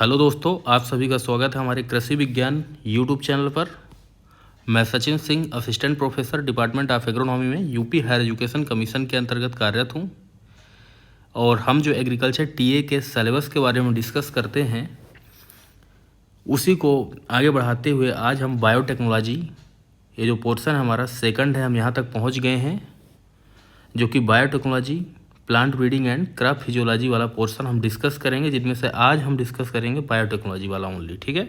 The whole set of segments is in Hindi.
हेलो दोस्तों, आप सभी का स्वागत है हमारे कृषि विज्ञान यूट्यूब चैनल पर। मैं Sachin Singh, assistant professor department of agronomy में यूपी हायर एजुकेशन कमीशन के अंतर्गत कार्यरत हूं। और हम जो एग्रीकल्चर टीए के सिलेबस के बारे में डिस्कस करते हैं उसी को आगे बढ़ाते हुए आज हम बायोटेक्नोलॉजी, ये जो पोर्शन है हमारा सेकंड है, हम यहाँ तक पहुँच गए हैं, जो कि biotechnology plant breeding and crop physiology वाला पोर्शन हम डिस्कस करेंगे, जिनमें से आज हम डिस्कस करेंगे बायोटेक्नोलॉजी वाला ओनली। ठीक है,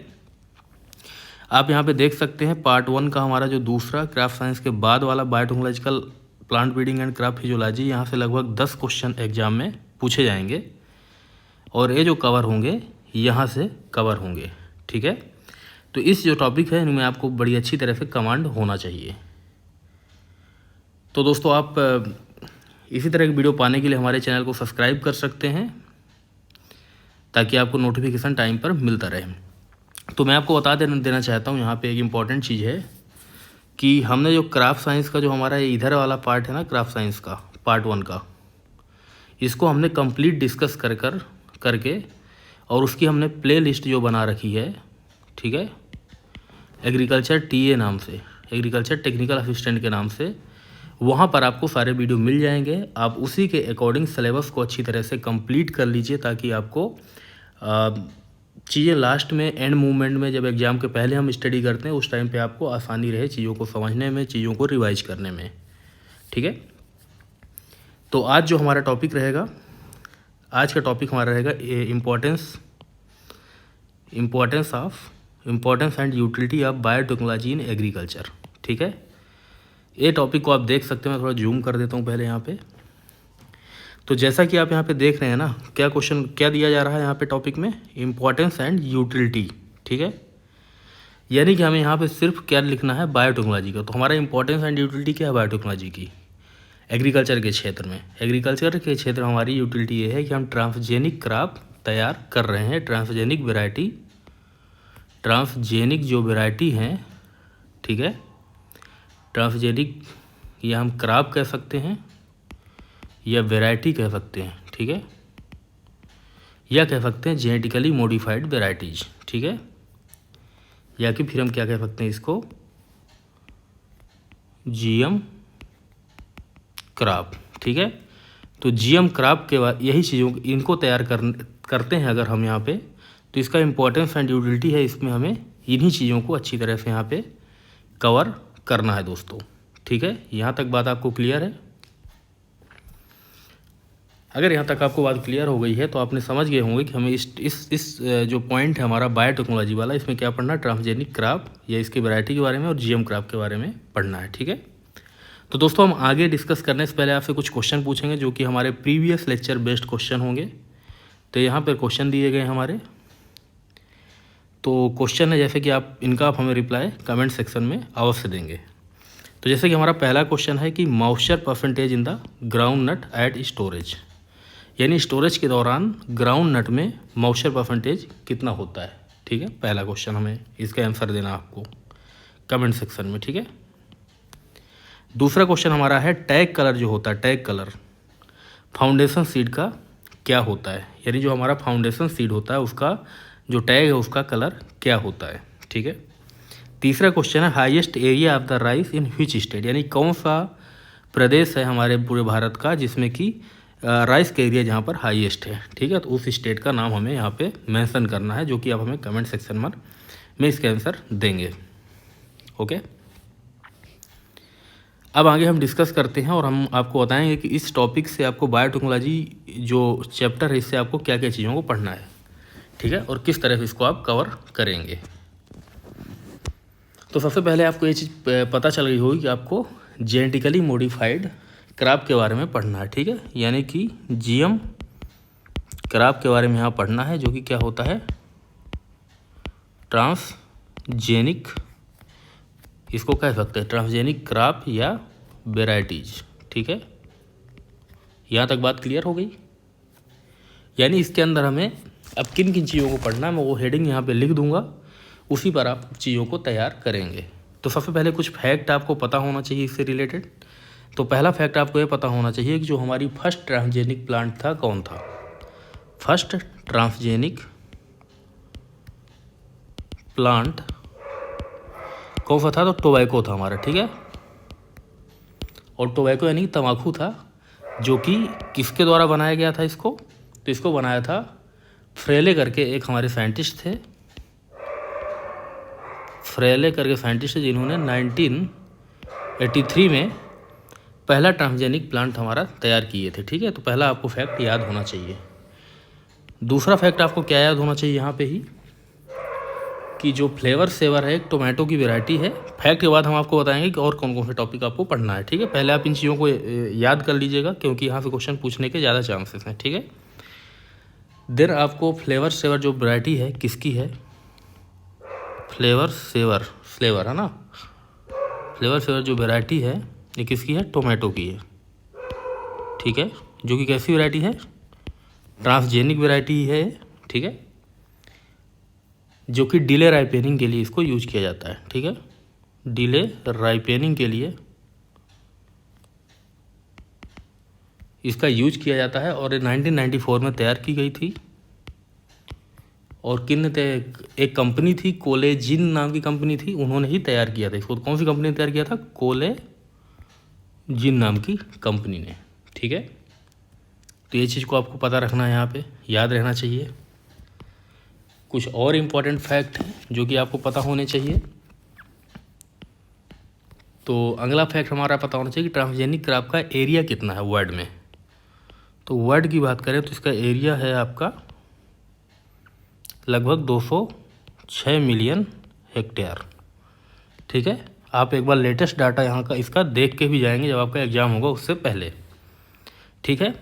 आप यहाँ पे देख सकते हैं पार्ट 1 का हमारा जो दूसरा क्रॉप साइंस के बाद वाला biotechnological plant breeding and crop physiology, यहाँ से लगभग 10 क्वेश्चन एग्जाम में पूछे जाएंगे और ये जो कवर होंगे यहाँ से कवर होंगे। ठीक है, तो इस जो टॉपिक है इनमें आपको बड़ी अच्छी तरह से कमांड होना चाहिए। तो दोस्तों, आप इसी तरह की वीडियो पाने के लिए हमारे चैनल को सब्सक्राइब कर सकते हैं ताकि आपको नोटिफिकेशन टाइम पर मिलता रहे। तो मैं आपको बता देना चाहता हूँ, यहाँ पे एक इम्पॉर्टेंट चीज़ है कि हमने जो क्राफ्ट साइंस का जो हमारा इधर वाला पार्ट है ना, क्राफ्ट साइंस का पार्ट 1 का, इसको हमने कंप्लीट डिस्कस करके और उसकी हमने प्ले लिस्ट जो बना रखी है, ठीक है, एग्रीकल्चर टीए नाम से, एग्रीकल्चर टेक्निकल असिस्टेंट के नाम से, वहाँ पर आपको सारे वीडियो मिल जाएंगे। आप उसी के अकॉर्डिंग सिलेबस को अच्छी तरह से कंप्लीट कर लीजिए ताकि आपको चीज़ें लास्ट में एंड मूवमेंट में, जब एग्ज़ाम के पहले हम स्टडी करते हैं, उस टाइम पे आपको आसानी रहे चीज़ों को समझने में, चीज़ों को रिवाइज करने में। ठीक है, तो आज जो हमारा टॉपिक रहेगा, आज का टॉपिक हमारा रहेगा importance and utility of biotechnology in agriculture. ठीक है, ये टॉपिक को आप देख सकते हैं। मैं थोड़ा जूम कर देता हूँ पहले यहाँ पे। तो जैसा कि आप यहाँ पे देख रहे हैं ना, क्या क्वेश्चन क्या दिया जा रहा है यहाँ पे टॉपिक में, इम्पोर्टेंस एंड यूटिलिटी। ठीक है, यानी कि हमें यहाँ पे सिर्फ क्या लिखना है, बायोटेक्नोलॉजी का। तो हमारा इंपॉर्टेंस एंड यूटिलिटी क्या है बायोटेक्नोलॉजी की एग्रीकल्चर के क्षेत्र में? एग्रीकल्चर के क्षेत्र में हमारी यूटिलिटी ये है कि हम ट्रांसजेनिक क्रॉप तैयार कर रहे हैं, ट्रांसजेनिक जो वेराइटी हैं, ठीक है, ट्रांसजेनिक या हम क्रॉप कह सकते हैं या वैरायटी कह सकते हैं। ठीक है, या कह सकते हैं जेनेटिकली मॉडिफाइड वेराइटीज़। ठीक है, या कि फिर हम क्या कह सकते हैं इसको, जीएम क्रॉप। ठीक है, तो जीएम क्रॉप के बाद यही चीज़ों इनको तैयार करते हैं अगर हम यहाँ पे, तो इसका इम्पोर्टेंस एंड यूटिलिटी है, इसमें हमें इन्हीं चीज़ों को अच्छी तरह से यहाँ पे कवर करना है दोस्तों। ठीक है, यहाँ तक बात आपको क्लियर है? अगर यहाँ तक आपको बात क्लियर हो गई है तो आपने समझ गए होंगे कि हमें इस जो पॉइंट है हमारा बायोटेक्नोलॉजी वाला, इसमें क्या पढ़ना है, ट्रांसजेनिक क्रॉप या इसकी वैरायटी के बारे में और जीएम क्रॉप के बारे में पढ़ना है। ठीक है, तो दोस्तों हम आगे डिस्कस करने से पहले आपसे कुछ क्वेश्चन पूछेंगे जो कि हमारे प्रीवियस लेक्चर बेस्ड क्वेश्चन होंगे। तो यहाँ पर क्वेश्चन दिए गए हमारे, तो क्वेश्चन है जैसे कि आप हमें रिप्लाई कमेंट सेक्शन में अवश्य देंगे। तो जैसे कि हमारा पहला क्वेश्चन है कि moisture percentage in the ground nut eight storage, यानी स्टोरेज के दौरान ग्राउंड नट में मॉइस्चर परसेंटेज कितना होता है। ठीक है, पहला क्वेश्चन, हमें इसका आंसर देना आपको कमेंट सेक्शन में। ठीक है, दूसरा क्वेश्चन हमारा है टैग कलर जो होता है, टैग कलर फाउंडेशन सीड का क्या होता है, यानी जो हमारा फाउंडेशन सीड होता है उसका जो टैग है उसका कलर क्या होता है। ठीक है, तीसरा क्वेश्चन है highest area of the rice in which state, यानी कौन सा प्रदेश है हमारे पूरे भारत का जिसमें कि राइस का एरिया जहाँ पर हाईएस्ट है। ठीक है, तो उस स्टेट का नाम हमें यहाँ पे मेंशन करना है, जो कि आप हमें कमेंट सेक्शन में इसके आंसर देंगे। ओके, अब आगे हम डिस्कस करते हैं और हम आपको बताएंगे कि इस टॉपिक से आपको बायोटेक्नोलॉजी जो चैप्टर है इससे आपको क्या क्या चीज़ों को पढ़ना है। ठीक है, और किस तरह से इसको आप कवर करेंगे। तो सबसे पहले आपको ये चीज़ पता चल गई होगी कि आपको जेनेटिकली मॉडिफाइड क्रॉप के बारे में पढ़ना है। ठीक है, यानी कि जीएम क्रॉप के बारे में यहाँ पढ़ना है, जो कि क्या होता है, ट्रांसजेनिक, इसको कह सकते हैं ट्रांसजेनिक क्रॉप या वेराइटीज। ठीक है, यहाँ तक बात क्लियर हो गई? यानी इसके अंदर हमें अब किन किन चीज़ों को पढ़ना है, मैं वो हेडिंग यहाँ पे लिख दूंगा, उसी पर आप चीज़ों को तैयार करेंगे। तो सबसे पहले कुछ फैक्ट आपको पता होना चाहिए इससे रिलेटेड। तो पहला फैक्ट आपको ये पता होना चाहिए कि जो हमारी फर्स्ट ट्रांसजेनिक प्लांट था कौन था। फर्स्ट ट्रांसजेनिक प्लांट कौन सा था, तो टोबैको था हमारा, ठीक है। और टोबैको यानी तम्बाकू था, जो कि किसके द्वारा बनाया गया था इसको, तो इसको बनाया था फ्रेले करके एक हमारे साइंटिस्ट थे, फ्रेले करके साइंटिस्ट थे, जिन्होंने 1983 में पहला ट्रांसजेनिक प्लांट हमारा तैयार किए थे, ठीक है। तो पहला आपको फैक्ट याद होना चाहिए। दूसरा फैक्ट आपको क्या याद होना चाहिए यहाँ पे ही, कि जो फ्लेवर सेवर है एक टोमेटो की वैरायटी है। फैक्ट के बाद हम आपको बताएंगे कि और कौन कौन से टॉपिक आपको पढ़ना है, ठीक है। पहले आप इन चीज़ों को याद कर लीजिएगा, क्योंकि यहाँ से क्वेश्चन पूछने के ज़्यादा चांसेस हैं, ठीक है। देन आपको फ्लेवर सेवर जो वैरायटी है किसकी है, फ्लेवर सेवर, फ्लेवर है ना, फ्लेवर सेवर जो वैरायटी है ये किसकी है, टोमेटो की है, ठीक है। जो कि कैसी वैरायटी है, ट्रांसजेनिक वैरायटी है, ठीक है, जो कि डिले राइपेनिंग के लिए इसको यूज किया जाता है, ठीक है। डिले राइपेनिंग के लिए इसका यूज किया जाता है, और 1994 में तैयार की गई थी। और किन एक कंपनी थी, कोलेजिन नाम की कंपनी थी, उन्होंने ही तैयार किया था इसको। कौन सी कंपनी ने तैयार किया था, कोलेजिन नाम की कंपनी ने, ठीक है। तो ये चीज़ को आपको पता रखना है, यहाँ पे याद रहना चाहिए। कुछ और इम्पॉर्टेंट फैक्ट हैं जो कि आपको पता होने चाहिए। तो अगला फैक्ट हमारा पता होना चाहिए कि ट्रांसजेनिक क्रॉप का एरिया कितना है वर्ल्ड में। तो वर्ल्ड की बात करें तो इसका एरिया है आपका लगभग 206 मिलियन हेक्टेयर, ठीक है। आप एक बार लेटेस्ट डाटा यहाँ का इसका देख के भी जाएंगे जब आपका एग्ज़ाम होगा उससे पहले, ठीक है।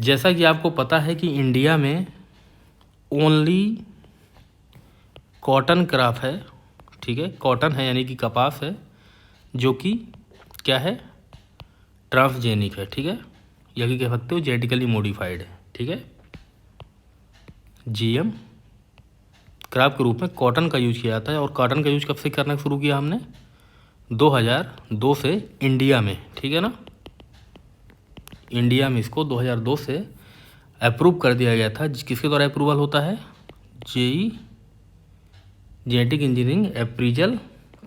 जैसा कि आपको पता है कि इंडिया में ओनली कॉटन क्रॉप है, ठीक है, कॉटन है यानी कि कपास है, जो कि क्या है, ट्रांसजेनिक है, ठीक है, या कि कह सकते हो जेनेटिकली मॉडिफाइड है, ठीक है। जीएम क्रॉप के रूप में कॉटन का यूज किया जाता है। और कॉटन का यूज कब से करना शुरू किया हमने, 2002 से इंडिया में, ठीक है ना। इंडिया में इसको 2002 से अप्रूव कर दिया गया था। किसके द्वारा अप्रूवल होता है, GE genetic engineering appraisal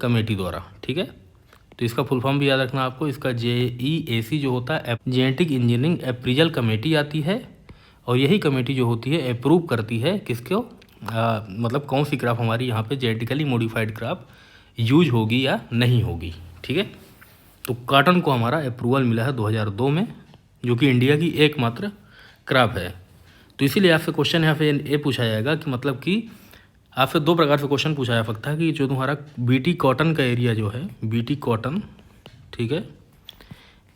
committee द्वारा, ठीक है। तो इसका फुल फॉर्म भी याद रखना आपको, इसका JEAC जो होता है जेनेटिक इंजीनियरिंग अप्रीजल कमेटी आती है, और यही कमेटी जो होती है अप्रूव करती है किसको, मतलब कौन सी क्रॉप हमारी यहाँ पे जेनेटिकली मॉडिफाइड क्रॉप यूज होगी या नहीं होगी, ठीक है। तो कॉटन को हमारा अप्रूवल मिला है 2002 में, जो कि इंडिया की एकमात्र क्रॉप है। तो इसीलिए आपसे क्वेश्चन यहाँ पे ये पूछा जाएगा कि मतलब कि आपसे दो प्रकार से क्वेश्चन पूछा जा सकता है कि जो तुम्हारा बीटी कॉटन का एरिया जो है, बीटी कॉटन, ठीक है,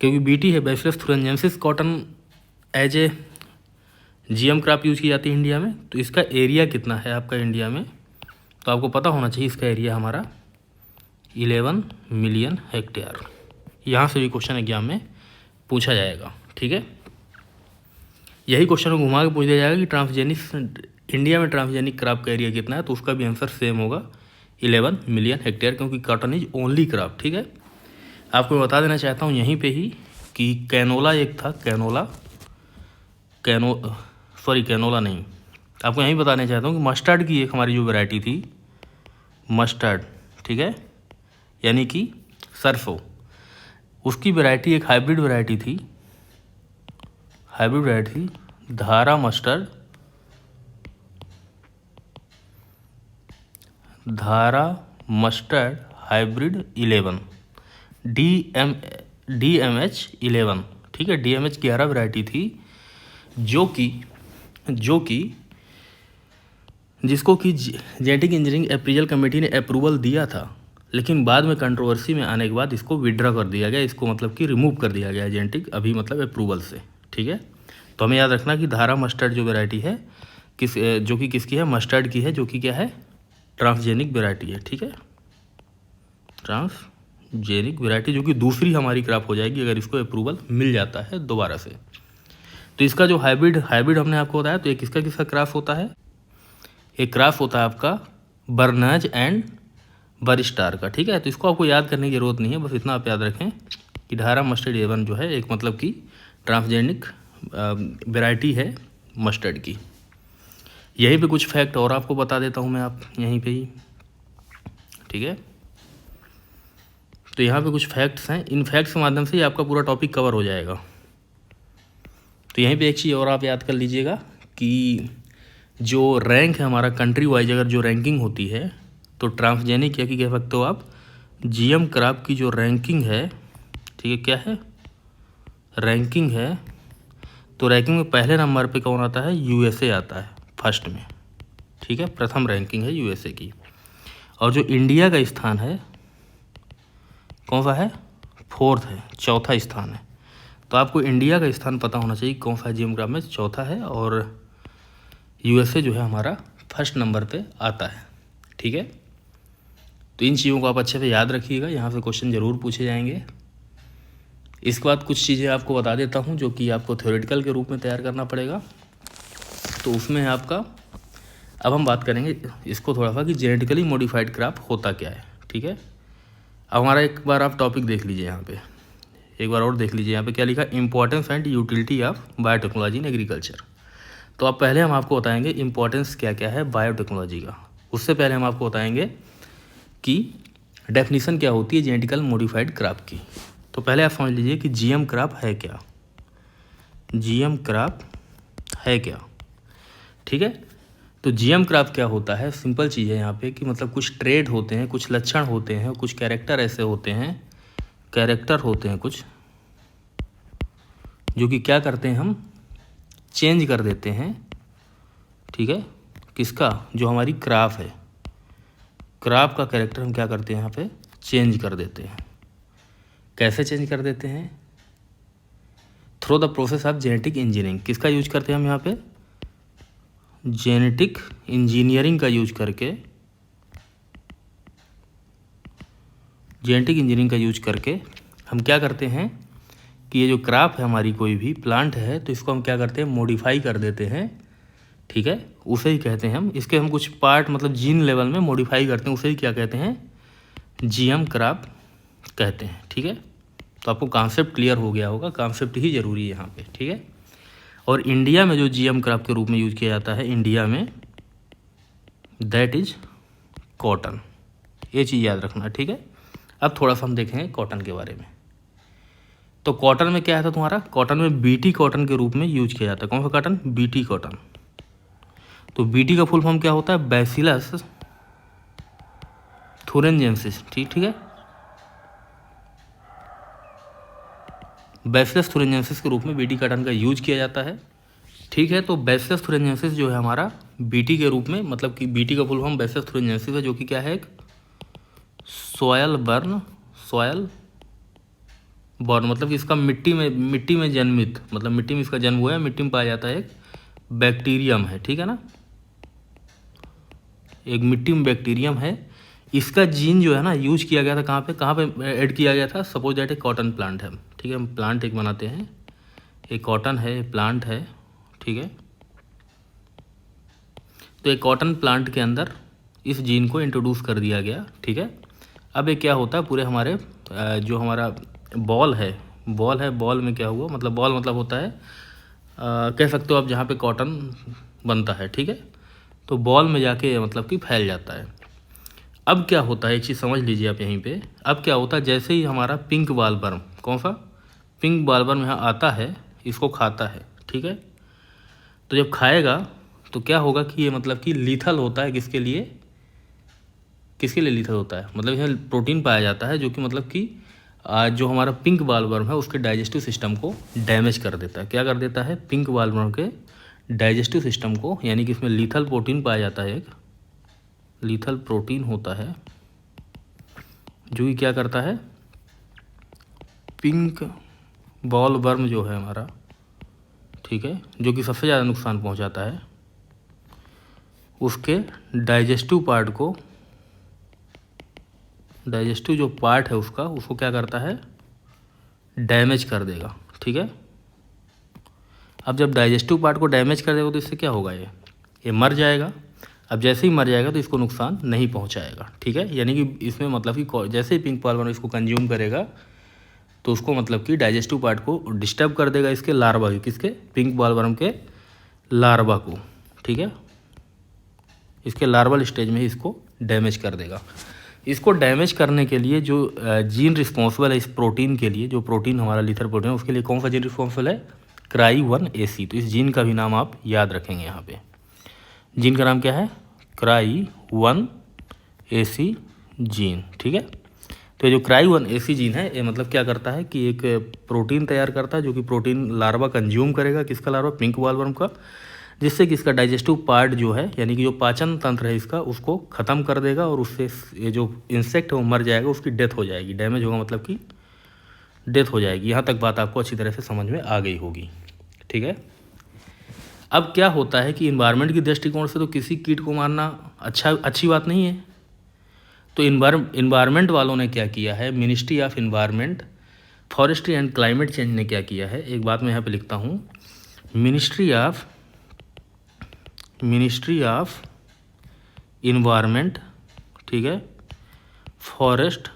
क्योंकि बीटी है Bacillus thuringiensis cotton as a GM crop use की जाती है इंडिया में। तो इसका एरिया कितना है आपका इंडिया में, तो आपको पता होना चाहिए इसका एरिया हमारा 11 मिलियन हेक्टेयर। यहाँ से भी क्वेश्चन एग्जाम में पूछा जाएगा, ठीक है। यही क्वेश्चन को घुमा के पूछ दिया जाएगा कि ट्रांसजेनिक इंडिया में ट्रांसजेनिक क्रॉप का एरिया कितना है, तो उसका भी आंसर सेम होगा 11 मिलियन हेक्टेयर, क्योंकि कॉटन इज ओनली क्रॉप, ठीक है। आपको बता देना चाहता हूँ यहीं पे ही कि कैनोला एक था, कैनोला नहीं, आपको यहीं बताना चाहता हूँ कि मस्टर्ड की एक हमारी जो वैरायटी थी, मस्टर्ड, ठीक है, यानी कि सरसों, उसकी वैरायटी एक हाइब्रिड वैरायटी थी, धारा मस्टर्ड, हाइब्रिड 11 DMH 11, ठीक है, DMH 11 वैरायटी थी, जिसको कि जेनेटिक इंजीनियरिंग अप्रीजल कमेटी ने अप्रूवल दिया था, लेकिन बाद में कंट्रोवर्सी में आने के बाद इसको विड्रॉ कर दिया गया, इसको मतलब कि रिमूव कर दिया गया जेनेटिक अभी मतलब अप्रूवल से, ठीक है। तो हमें याद रखना कि धारा मस्टर्ड जो वैरायटी है जो कि किसकी है, मस्टर्ड की है, जो कि क्या है, ट्रांसजेनिक वैरायटी है, ठीक है, ट्रांसजेनिक वैरायटी, जो कि दूसरी हमारी क्रॉप हो जाएगी अगर इसको अप्रूवल मिल जाता है दोबारा से। तो इसका जो हाइब्रिड हमने आपको बताया, तो एक किसका क्रॉप होता है, एक क्रॉप होता है आपका बर्नाज एंड बरिस्टार का, ठीक है। तो इसको आपको याद करने की जरूरत नहीं है, बस इतना आप याद रखें कि धारा मस्टर्ड 11 जो है एक मतलब कि ट्रांसजेनिक वैरायटी है मस्टर्ड की, यहीं पे कुछ फैक्ट और आपको बता देता हूँ मैं, आप यहीं पे ही, ठीक है। तो यहाँ पे कुछ फैक्ट्स हैं, इन फैक्ट्स के माध्यम से ही आपका पूरा टॉपिक कवर हो जाएगा। तो यहीं पे एक चीज़ और आप याद कर लीजिएगा कि जो रैंक है हमारा कंट्री वाइज, अगर जो रैंकिंग होती है तो ट्रांसजेनिक या कि कह सकते हो आप जीएम क्रॉप की जो रैंकिंग है, ठीक है, क्या है, रैंकिंग है, तो रैंकिंग में पहले नंबर पे कौन आता है, यूएसए आता है फर्स्ट में, ठीक है, प्रथम रैंकिंग है यूएसए की। और जो इंडिया का स्थान है कौन सा है, फोर्थ है, चौथा स्थान है। तो आपको इंडिया का स्थान पता होना चाहिए कौन सा है, जीएम क्रॉप में चौथा है, और यूएसए जो है हमारा फर्स्ट नंबर पे आता है, ठीक है। तो इन चीज़ों को आप अच्छे से याद रखिएगा, यहाँ से क्वेश्चन ज़रूर पूछे जाएंगे। इसके बाद कुछ चीज़ें आपको बता देता हूँ जो कि आपको थ्योरेटिकल के रूप में तैयार करना पड़ेगा। तो उसमें है आपका, अब हम बात करेंगे इसको थोड़ा सा कि जेनेटिकली मॉडिफाइड क्रॉप होता क्या है, ठीक है। अब हमारा एक बार आप टॉपिक देख लीजिए, यहाँ पे एक बार और देख लीजिए, यहाँ पे क्या लिखा, importance and utility of biotechnology in agriculture. तो अब पहले हम आपको बताएंगे इंपॉर्टेंस क्या क्या है बायोटेक्नोलॉजी का। उससे पहले हम आपको बताएंगे कि डेफिनेशन क्या होती है जेनेटिकल मॉडिफाइड क्रॉप की। तो पहले आप समझ लीजिए कि जीएम क्रॉप है क्या, जीएम क्रॉप है क्या, ठीक है। तो जीएम क्रॉप क्या होता है, सिंपल चीज़ है यहाँ पे कि मतलब कुछ ट्रेड होते हैं, कुछ लक्षण होते हैं, कुछ कैरेक्टर ऐसे होते हैं, कैरेक्टर होते हैं कुछ जो कि क्या करते हैं, हम चेंज कर देते हैं, ठीक है, किसका, जो हमारी क्रॉप है, क्रॉप का कैरेक्टर हम क्या करते हैं यहाँ पे, चेंज कर देते हैं। कैसे चेंज कर देते हैं, through the process of genetic engineering. किसका यूज करते हैं हम यहाँ पे, जेनेटिक इंजीनियरिंग का यूज करके, जेनेटिक इंजीनियरिंग का यूज करके हम क्या करते हैं कि ये जो क्रॉप है हमारी, कोई भी प्लांट है, तो इसको हम क्या करते हैं, मॉडिफाई कर देते हैं, ठीक है, उसे ही कहते हैं हम, इसके हम कुछ पार्ट मतलब जीन लेवल में मॉडिफाई करते हैं, उसे ही क्या कहते हैं, जीएम क्रॉप कहते हैं, ठीक है। तो आपको कॉन्सेप्ट क्लियर हो गया होगा, कॉन्सेप्ट ही ज़रूरी है यहाँ पे, ठीक है। और इंडिया में जो जीएम क्रॉप के रूप में यूज किया जाता है इंडिया में, दैट इज कॉटन, ये चीज़ याद रखना, ठीक है। अब थोड़ा सा हम देखेंगे कॉटन के बारे में। तो कॉटन में क्या है था तुम्हारा, कॉटन में बीटी कॉटन के रूप में यूज किया जाता है। कौन सा कॉटन, बीटी कॉटन। तो बीटी का फुल फॉर्म क्या होता है, बैसिलस थुरिंजेंसिस, ठीक है, बैसिलस थुरिंजेंसिस के रूप में बीटी कॉटन का यूज किया जाता है, ठीक है। तो बैसिलस थुरिंजेंसिस जो है हमारा बीटी के रूप में, मतलब कि बीटी का फुल फॉर्म बैसिलस थुरिंजेंसिस है, जो कि क्या है, एक सॉयल बर्न, सॉयल बॉर्न, मतलब कि इसका मिट्टी में जन्मित, मतलब मिट्टी में इसका जन्म हुआ है, मिट्टी में पाया जाता है, एक बैक्टीरियम है, ठीक है ना, एक मिट्टी में बैक्टीरियम है। इसका जीन जो है ना यूज किया गया था कहाँ पे ऐड किया गया था, सपोज दैट एक कॉटन प्लांट है, ठीक है, हम प्लांट एक बनाते हैं, एक कॉटन है, प्लांट है, ठीक है। तो एक कॉटन प्लांट के अंदर इस जीन को इंट्रोड्यूस कर दिया गया, ठीक है। अब ये क्या होता है, पूरे हमारे जो हमारा बॉल है, बॉल में क्या हुआ, मतलब बॉल मतलब होता है कह सकते हो आप जहाँ पे कॉटन बनता है, ठीक है। तो बॉल में जाके मतलब कि फैल जाता है। अब क्या होता है, एक चीज़ समझ लीजिए आप यहीं पे, अब क्या होता है, जैसे ही हमारा पिंक बालवर्म, कौन सा, पिंक बालवर्म यहाँ आता है, इसको खाता है, ठीक है। तो जब खाएगा तो क्या होगा कि ये मतलब कि लीथल होता है, किसके लिए लीथल होता है, मतलब इसमें प्रोटीन पाया जाता है जो कि मतलब कि जो हमारा पिंक बालवर्म है उसके डाइजेस्टिव सिस्टम को डैमेज कर देता है। क्या कर देता है, पिंक बालवर्म के डाइजेस्टिव सिस्टम को, यानी कि इसमें लीथल प्रोटीन पाया जाता है, एक लीथल प्रोटीन होता है जो कि क्या करता है, पिंक बालवर्म जो है हमारा, ठीक है, जो कि सबसे ज़्यादा नुकसान पहुंचाता है, उसके डाइजेस्टिव पार्ट को, डाइजेस्टिव जो पार्ट है उसको क्या करता है, डैमेज कर देगा, ठीक है। अब जब डाइजेस्टिव पार्ट को डैमेज कर देगा तो इससे क्या होगा, ये मर जाएगा। अब जैसे ही मर जाएगा तो इसको नुकसान नहीं पहुंचाएगा, ठीक है। यानी कि इसमें मतलब कि जैसे ही पिंक बालवर्म इसको कंज्यूम करेगा तो उसको मतलब कि डाइजेस्टिव पार्ट को डिस्टर्ब कर देगा, इसके लार्वा, किसके, पिंक बालवर्म के लार्वा को, ठीक है। इसके लार्वल स्टेज में ही इसको डैमेज कर देगा। इसको डैमेज करने के लिए जो जीन रिस्पॉन्सिबल है इस प्रोटीन के लिए, जो प्रोटीन हमारा लीथर प्रोटीन है, उसके लिए कौन सा जीन रिस्पॉन्सिबल है? CRY1AC। तो इस जीन का भी नाम आप याद रखेंगे यहाँ पे। जीन का नाम क्या है? CRY1AC जीन, ठीक है। तो जो CRY1AC जीन है, ये मतलब क्या करता है कि एक प्रोटीन तैयार करता है, जो कि प्रोटीन लार्वा कंज्यूम करेगा। किसका लार्वा? पिंक बॉलवर्म का। जिससे कि इसका डाइजेस्टिव पार्ट जो है, यानी कि जो पाचन तंत्र है इसका, उसको ख़त्म कर देगा और उससे ये जो इंसेक्ट है वो मर जाएगा, उसकी डेथ हो जाएगी। डैमेज होगा मतलब कि डेथ हो जाएगी। यहाँ तक बात आपको अच्छी तरह से समझ में आ गई होगी, ठीक है। अब क्या होता है कि इन्वायरमेंट की दृष्टिकोण से तो किसी कीट को मारना अच्छी बात नहीं है। तो इन्वायरमेंट वालों ने क्या किया है, ministry of environment, forestry and climate change ने क्या किया है, एक बात मैं यहाँ पे लिखता हूँ, मिनिस्ट्री ऑफ इन्वायरमेंट, ठीक है, फॉरेस्ट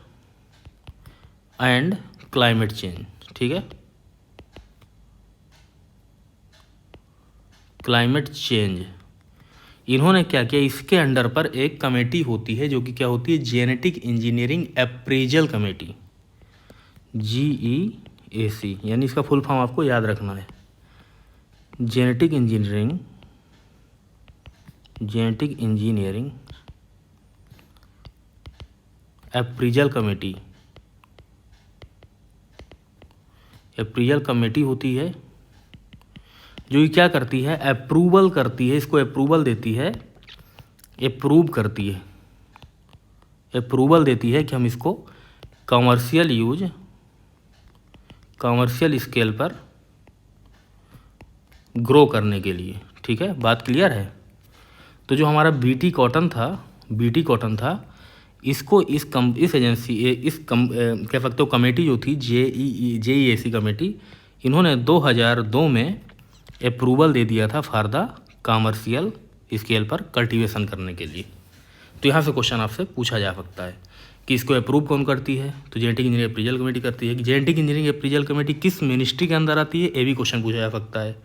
एंड क्लाइमेट चेंज, ठीक है, क्लाइमेट चेंज, इन्होंने क्या किया, इसके अंडर पर एक कमेटी होती है जो कि क्या होती है, genetic engineering appraisal committee, GEAC, यानी इसका फुल फॉर्म आपको याद रखना है, genetic engineering appraisal committee. Appraisal committee होती है जो ये क्या करती है, अप्रूवल करती है, इसको अप्रूवल देती है, अप्रूवल देती है कि हम इसको कमर्शियल स्केल पर ग्रो करने के लिए, ठीक है। बात क्लियर है। तो जो हमारा बीटी कॉटन था, इसको इस एजेंसी कह सकते हो कमेटी जो थी, JEAC कमेटी, इन्होंने 2002 में अप्रूवल दे दिया था फॉर द कमर्शियल स्केल पर कल्टीवेशन करने के लिए। तो यहाँ से क्वेश्चन आपसे पूछा जा सकता है कि इसको अप्रूव कौन करती है, तो जेनेटिक इंजीनियरिंग अप्रेजल कमेटी करती है। कि जेनेटिक इंजीनियरिंग अप्रेजल कमेटी किस मिनिस्ट्री के अंदर आती है, ये भी क्वेश्चन पूछा जा सकता है।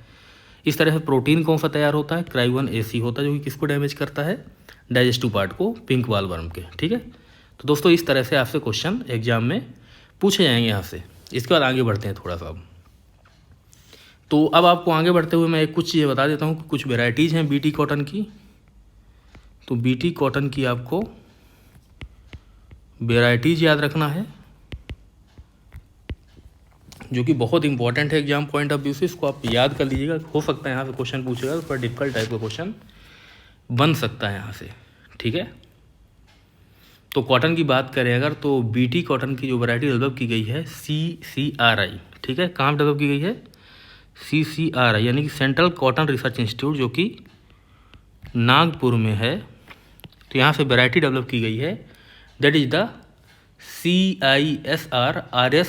इस तरह से प्रोटीन कौन सा तैयार होता है, CRY1AC होता है, जो कि किसको डैमेज करता है, डाइजेस्टिव पार्ट को, पिंक बॉलवर्म के, ठीक है। तो दोस्तों इस तरह से आपसे क्वेश्चन एग्जाम में पूछे जाएंगे यहाँ से। इसके बाद आगे बढ़ते हैं थोड़ा सा। तो अब आपको आगे बढ़ते हुए मैं कुछ चीज़ें बता देता हूँ कि कुछ वेराइटीज़ हैं बीटी कॉटन की। तो बीटी कॉटन की आपको वेराइटीज़ याद रखना है, जो कि बहुत इंपॉर्टेंट है एग्जाम पॉइंट ऑफ व्यू से। इसको आप याद कर लीजिएगा, हो सकता है यहाँ से क्वेश्चन पूछेगा, तो थोड़ा डिफिकल्ट टाइप का क्वेश्चन बन सकता है यहाँ से, ठीक है। तो कॉटन की बात करें अगर, तो बीटी कॉटन की जो वैरायटी डेवलप की गई है CCRI, ठीक है। कहाँ डेवलप की गई है, CCRI, यानी कि सेंट्रल कॉटन रिसर्च इंस्टीट्यूट, जो कि नागपुर में है। तो यहाँ से वैरायटी डेवलप की गई है, that is the CISR RS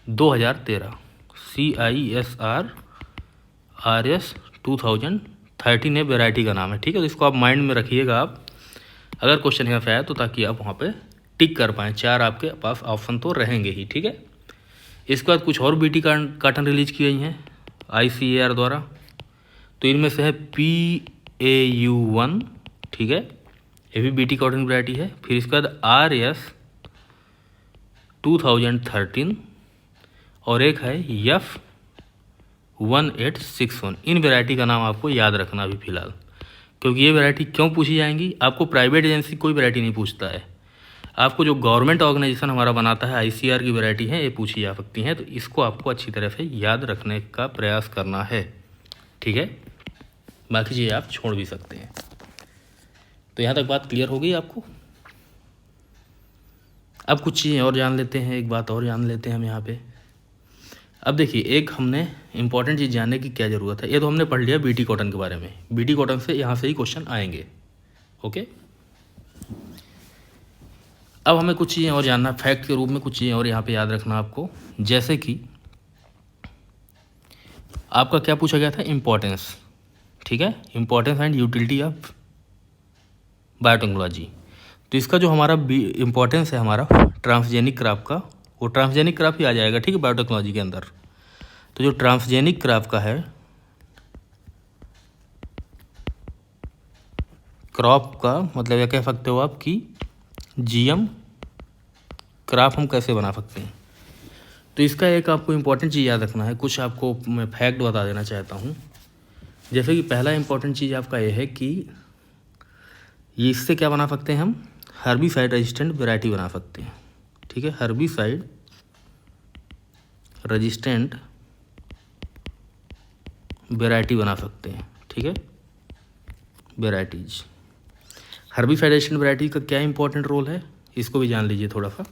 2013, CISR RS 2013 है वैरायटी का नाम है, ठीक है। तो इसको आप माइंड में रखिएगा आप, अगर क्वेश्चन यहाँ पे आया तो, ताकि आप वहाँ पे टिक कर पाएँ। 4 आपके पास ऑप्शन तो रहेंगे ही, ठीक है। इसके बाद कुछ और बीटी कॉटन रिलीज की गई हैं ICAR द्वारा। तो इनमें से है PAU1, ठीक है, ये भी बीटी कॉटन वैरायटी है। फिर इसके बाद RS 2013 और एक है F1861। इन वैरायटी का नाम आपको याद रखना अभी फ़िलहाल, क्योंकि ये वैरायटी क्यों पूछी जाएंगी, आपको प्राइवेट एजेंसी कोई वैरायटी नहीं पूछता है, आपको जो गवर्नमेंट ऑर्गेनाइजेशन हमारा बनाता है ICAR की वैरायटी है, ये पूछी जा सकती हैं। तो इसको आपको अच्छी तरह से याद रखने का प्रयास करना है, ठीक है। बाकी चीज़ें आप छोड़ भी सकते हैं। तो यहाँ तक बात क्लियर हो गई आपको। अब कुछ चीज़ें और जान लेते हैं, एक बात और जान लेते हैं हम यहाँ पे। अब देखिए, एक हमने इंपॉर्टेंट चीज़ जानने की क्या ज़रूरत है, ये तो हमने पढ़ लिया बीटी कॉटन के बारे में। बीटी कॉटन से यहाँ से ही क्वेश्चन आएंगे, ओके। अब हमें कुछ चीज़ें और जानना, फैक्ट के रूप में कुछ चीज़ें और यहाँ पे याद रखना आपको। जैसे कि आपका क्या पूछा गया था, इम्पोर्टेंस, ठीक है, importance and utility of biotechnology. तो इसका जो हमारा इम्पोर्टेंस है हमारा ट्रांसजेनिक क्रॉप का, वो ट्रांसजेनिक क्रॉप ही आ जाएगा, ठीक है, बायोटेक्नोलॉजी के अंदर। तो जो ट्रांसजेनिक क्रॉप का है, क्रॉप का मतलब यह कह सकते हो आप कि जीएम क्रॉप हम कैसे बना सकते हैं। तो इसका एक आपको इम्पॉर्टेंट चीज़ याद रखना है, कुछ आपको मैं फैक्ट बता देना चाहता हूँ। जैसे कि पहला इम्पॉर्टेंट चीज़ आपका यह है कि ये इससे क्या बना सकते हैं हम, हर्बिसाइड रेजिस्टेंट वैरायटी बना सकते हैं। ठीक है, हर्बिसाइड रेजिस्टेंट वैरायटी बना सकते हैं। ठीक है, वैराइटीज। हर्बिसाइड रेजिस्टेंट वैरायटी का क्या इंपॉर्टेंट रोल है, इसको भी जान लीजिए थोड़ा सा।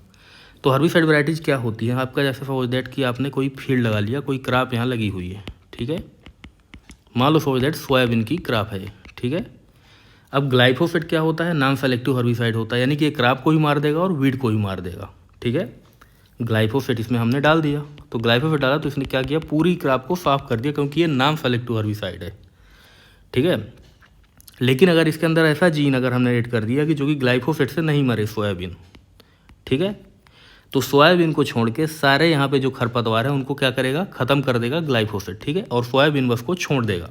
तो हर्बिसाइड वैराइटीज क्या होती है आपका, जैसे सपोज दैट कि आपने कोई फील्ड लगा लिया, कोई क्रॉप यहाँ लगी हुई है। ठीक है, मान लो सपोज दैट सोयाबीन की क्रॉप है। ठीक है, अब ग्लाइफोसेट क्या होता है, नॉन सेलेक्टिव हर्बिसाइड होता है, यानी कि ये क्रॉप को ही मार देगा और वीड को ही मार देगा। ठीक है, ग्लाइफोसेट इसमें हमने डाल दिया, तो ग्लाइफोसेट डाला तो इसने क्या किया, पूरी क्रॉप को साफ कर दिया, क्योंकि ये नॉन सेलेक्टिव हर्बिसाइड है। ठीक है, लेकिन अगर इसके अंदर ऐसा जीन अगर हमने ऐड कर दिया कि जो कि ग्लाइफोसेट से नहीं मरे सोयाबीन, ठीक है, तो सोयाबीन को छोड़ के सारे यहाँ पे जो खरपतवार है उनको क्या करेगा, ख़त्म कर देगा ग्लाइफोसेट। ठीक है, और सोयाबीन बस को छोड़ देगा।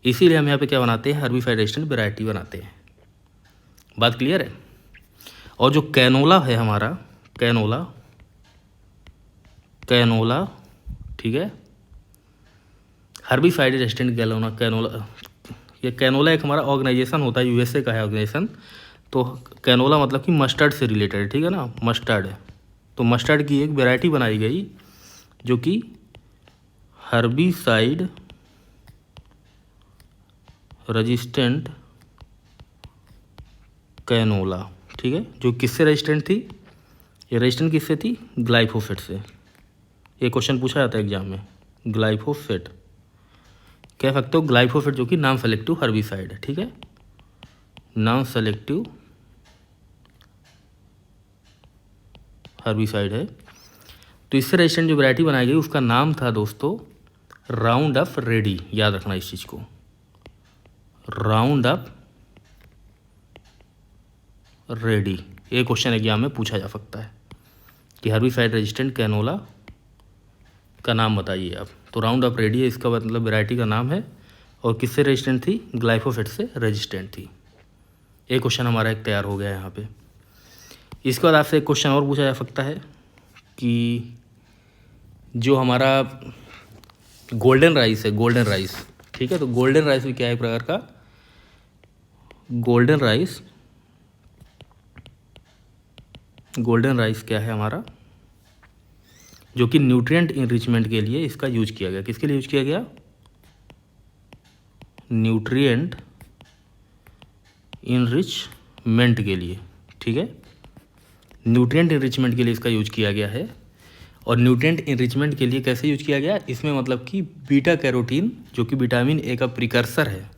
इसीलिए हम यहाँ पे क्या बनाते हैं, हर्बिसाइड रेजिस्टेंट वैरायटी बनाते हैं। बात क्लियर है। और जो कैनोला है हमारा, कैनोला, ठीक है, हर्बिसाइड रेजिस्टेंट कैनोला, ये कैनोला एक हमारा ऑर्गेनाइजेशन होता है, यूएसए का है ऑर्गेनाइजेशन। तो कैनोला मतलब कि मस्टर्ड से रिलेटेड है। ठीक है ना, मस्टर्ड है, तो मस्टर्ड की एक वैरायटी बनाई गई जो कि हर्बिसाइड रेजिस्टेंट कैनोला। ठीक है, जो किससे रेजिस्टेंट थी, ये रेजिस्टेंट किससे थी, ग्लाइफोसेट से। ये क्वेश्चन पूछा जाता है एग्जाम में, ग्लाइफोसेट कह सकते हो, ग्लाइफोसेट जो कि नॉन सेलेक्टिव हर्बिसाइड है। ठीक है, नॉन सेलेक्टिव हर्बिसाइड है। तो इससे रेजिस्टेंट जो वैरायटी बनाई गई उसका नाम था दोस्तों राउंड अप रेडी। याद रखना इस चीज़ को, राउंड अप रेडी। ये क्वेश्चन एग्जाम में पूछा जा सकता है कि हर्बिसाइड रेजिस्टेंट कैनोला का नाम बताइए आप। तो राउंड अप रेडी है, इसका मतलब वैरायटी का नाम है, और किससे रेजिस्टेंट थी, ग्लाइफोसेट से रेजिस्टेंट थी। एक क्वेश्चन हमारा एक तैयार हो गया है यहाँ पे। इसके बाद आपसे एक क्वेश्चन और पूछा जा सकता है कि जो हमारा गोल्डन राइस है, गोल्डन राइस, ठीक है, तो गोल्डन राइस भी क्या है प्रकार का, गोल्डन राइस क्या है हमारा, जो कि न्यूट्रिएंट इनरिचमेंट के लिए इसका यूज किया गया। किसके लिए यूज किया गया, न्यूट्रिएंट इनरिचमेंट के लिए। ठीक है, न्यूट्रिएंट इनरिचमेंट के लिए इसका यूज किया गया है। और न्यूट्रिएंट इनरिचमेंट के लिए कैसे यूज किया गया, इसमें मतलब कि बीटा कैरोटीन जो कि विटामिन ए का प्रिकर्सर है।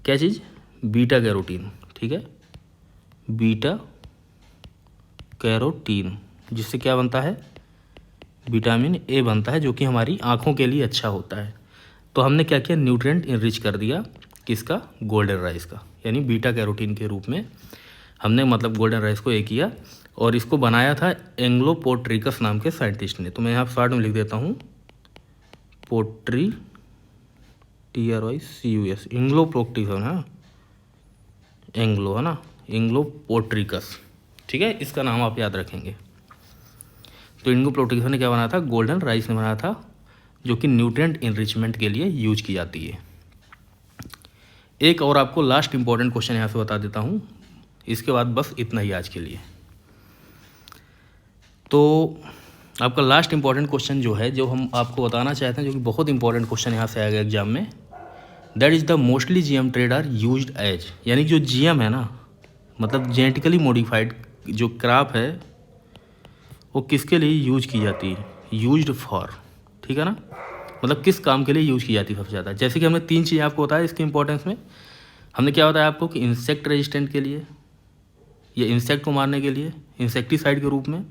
क्या चीज़, बीटा कैरोटीन। ठीक है, बीटा कैरोटीन, जिससे क्या बनता है, विटामिन ए बनता है, जो कि हमारी आँखों के लिए अच्छा होता है। तो हमने क्या किया, न्यूट्रिएंट इनरिच कर दिया किसका, गोल्डन राइस का, यानी बीटा कैरोटीन के रूप में हमने मतलब गोल्डन राइस को एक किया। और इसको बनाया था एंग्लोपोट्रिकस नाम के साइंटिस्ट ने। तो मैं यहाँ शॉर्ट में लिख देता हूँ, पोट्री, TRYCUS, एंग्लोपोट्रिकस है ना, एंग्लो है ना, एंग्लोपोट्रिकस। ठीक है, इसका नाम आप याद रखेंगे। तो एंग्लोपोट्रिकस ने क्या बनाया था, गोल्डन राइस ने बनाया था, जो कि न्यूट्रिएंट इनरिचमेंट के लिए यूज की जाती है। एक और आपको लास्ट इंपॉर्टेंट क्वेश्चन यहाँ से बता देता हूँ, इसके बाद बस इतना ही आज के लिए। तो आपका लास्ट इंपॉर्टेंट क्वेश्चन जो है, जो हम आपको बताना चाहते हैं, जो कि बहुत इंपॉर्टेंट क्वेश्चन यहाँ से आएगा एग्जाम में, that is the mostly GM trade are used as, यानी जो GM है ना, मतलब जेनेटिकली मॉडिफाइड जो क्रॉप है, वो किसके लिए यूज की जाती है, यूज्ड फॉर। ठीक है ना, मतलब किस काम के लिए यूज की जाती है सबसे ज़्यादा। जैसे कि हमने 3 चीज़ें आपको बताया इसकी इंपॉर्टेंस में। हमने क्या बताया आपको कि इंसेक्ट रेजिस्टेंट के लिए, ये इंसेक्ट को मारने के लिए इंसेक्टिसाइड के रूप में।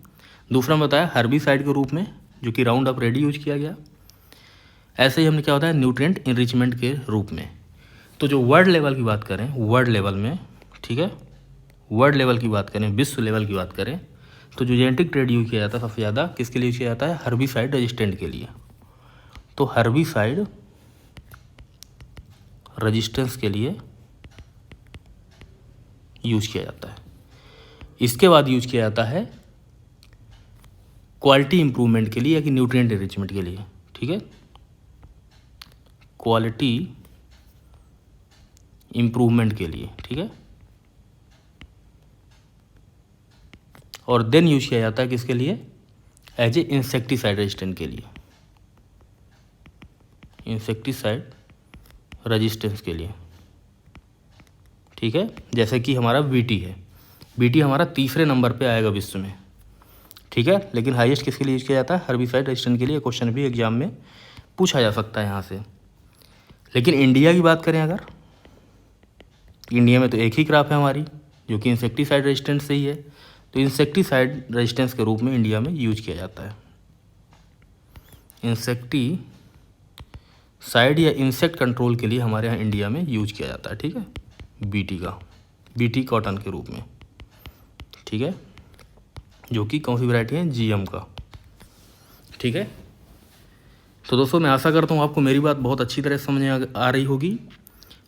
दूसरा में बताया हर्बिसाइड के रूप में, जो कि राउंड अप रेडी यूज किया गया। ऐसे ही हमने क्या बताया, न्यूट्रिएंट इनरिचमेंट के रूप में। तो जो वर्ल्ड लेवल की बात करें, वर्ल्ड लेवल में, ठीक है, वर्ल्ड लेवल की बात करें, विश्व लेवल की बात करें, तो जो जेनेटिक ट्रेड यूज किया जाता है सबसे ज़्यादा किसके लिए यूज किया जाता है, हर्बिसाइड रेजिस्टेंट के लिए। तो हर्बिसाइड रेजिस्टेंस के लिए यूज किया जाता है। इसके बाद यूज किया जाता है क्वालिटी इम्प्रूवमेंट के लिए या कि न्यूट्रिएंट एनरिचमेंट के लिए, ठीक है, क्वालिटी इम्प्रूवमेंट के लिए, ठीक है। और देन यूज किया जाता है किसके लिए, एज ए इंसेक्टिसाइड रेजिस्टेंट के लिए, इंसेक्टिसाइड रेजिस्टेंस के लिए, ठीक है। जैसे कि हमारा बीटी है, बीटी हमारा तीसरे नंबर पे आएगा विश्व में, ठीक है। लेकिन हाईएस्ट किसके लिए यूज किया जाता है, हर्बिसाइड रेजिस्टेंट के लिए। क्वेश्चन भी एग्जाम में पूछा जा सकता है यहाँ से। लेकिन इंडिया की बात करें अगर, इंडिया में तो एक ही क्रॉप है हमारी जो कि इंसेक्टिसाइड रेजिस्टेंट से ही है, तो इंसेक्टिसाइड रेजिस्टेंस के रूप में इंडिया में यूज किया जाता है। इंसेक्टिसाइड या इंसेक्ट कंट्रोल के लिए हमारे यहाँ इंडिया में यूज किया जाता है, ठीक है, बीटी का, बीटी कॉटन के रूप में, ठीक है, जो कि कौन सी वैरायटी है, जीएम का, ठीक है। तो दोस्तों मैं आशा करता हूँ आपको मेरी बात बहुत अच्छी तरह समझ आ रही होगी।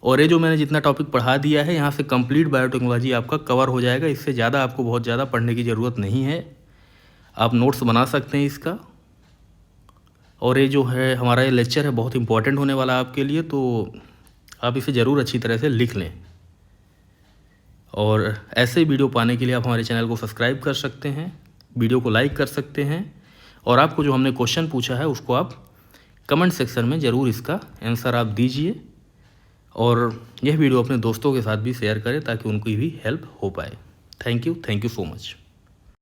और ये जो मैंने जितना टॉपिक पढ़ा दिया है यहाँ से कंप्लीट बायोटेक्नोलॉजी आपका कवर हो जाएगा। इससे ज़्यादा आपको बहुत ज़्यादा पढ़ने की ज़रूरत नहीं है, आप नोट्स बना सकते हैं इसका। और ये जो है हमारा ये लेक्चर है बहुत इंपॉर्टेंट होने वाला है आपके लिए, तो आप इसे ज़रूर अच्छी तरह से लिख लें। और ऐसे वीडियो पाने के लिए आप हमारे चैनल को सब्सक्राइब कर सकते हैं, वीडियो को लाइक कर सकते हैं, और आपको जो हमने क्वेश्चन पूछा है उसको आप कमेंट सेक्शन में ज़रूर इसका आंसर आप दीजिए। और यह वीडियो अपने दोस्तों के साथ भी शेयर करें ताकि उनकी भी हेल्प हो पाए। Thank you so much.